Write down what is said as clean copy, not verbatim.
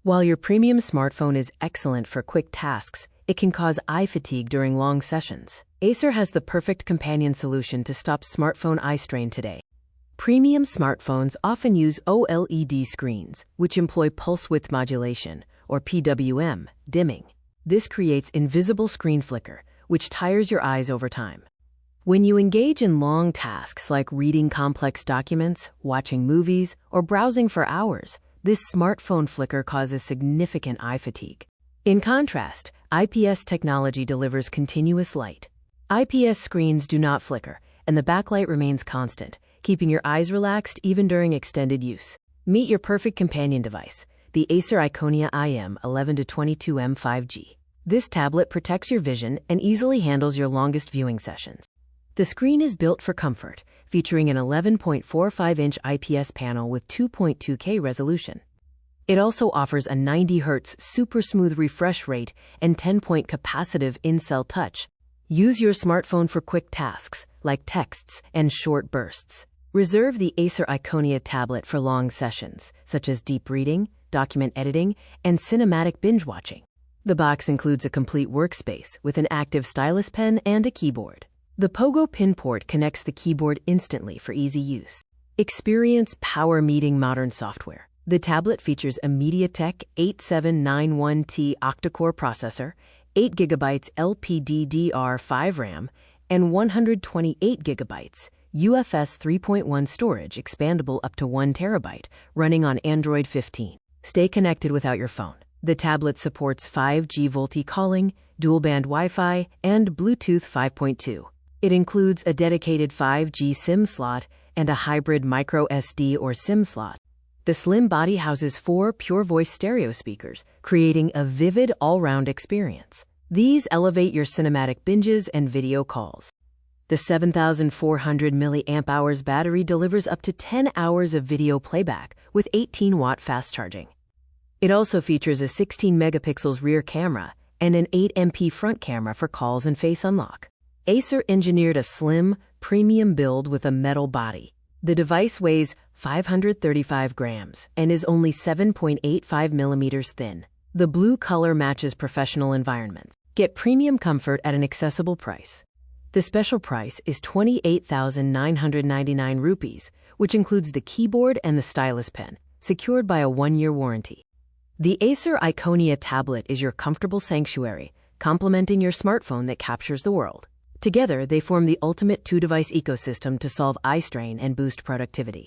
While your premium smartphone is excellent for quick tasks, it can cause eye fatigue during long sessions. Acer has the perfect companion solution to stop smartphone eye strain today. Premium smartphones often use OLED screens, which employ pulse width modulation, or PWM, dimming. This creates invisible screen flicker, which tires your eyes over time. When you engage in long tasks like reading complex documents, watching movies, or browsing for hours, this smartphone flicker causes significant eye fatigue. In contrast, IPS technology delivers continuous light. IPS screens do not flicker, and the backlight remains constant, keeping your eyes relaxed even during extended use. Meet your perfect companion device, the Acer Iconia iM11-22M5G. This tablet protects your vision and easily handles your longest viewing sessions. The screen is built for comfort, featuring an 11.45-inch IPS panel with 2.2K resolution. It also offers a 90 Hz super smooth refresh rate and 10-point capacitive in-cell touch. Use your smartphone for quick tasks, like texts and short bursts. Reserve the Acer Iconia tablet for long sessions, such as deep reading, document editing, and cinematic binge-watching. The box includes a complete workspace with an active stylus pen and a keyboard. The Pogo pin port connects the keyboard instantly for easy use. Experience power meeting modern software. The tablet features a MediaTek 8791T octa-core processor, 8GB LPDDR5 RAM, and 128GB UFS 3.1 storage expandable up to 1 TB, running on Android 15. Stay connected without your phone. The tablet supports 5G VoLTE calling, dual-band Wi-Fi, and Bluetooth 5.2. It includes a dedicated 5G SIM slot and a hybrid micro SD or SIM slot. The slim body houses 4 pure voice stereo speakers, creating a vivid all-round experience. These elevate your cinematic binges and video calls. The 7,400 mAh battery delivers up to 10 hours of video playback with 18-watt fast charging. It also features a 16-megapixels rear camera and an 8MP front camera for calls and face unlock. Acer engineered a slim, premium build with a metal body. The device weighs 535 grams and is only 7.85 millimeters thin. The blue color matches professional environments. Get premium comfort at an accessible price. The special price is 28,999 rupees, which includes the keyboard and the stylus pen, secured by a 1-year warranty. The Acer Iconia tablet is your comfortable sanctuary, complementing your smartphone that captures the world. Together, they form the ultimate two-device ecosystem to solve eye strain and boost productivity.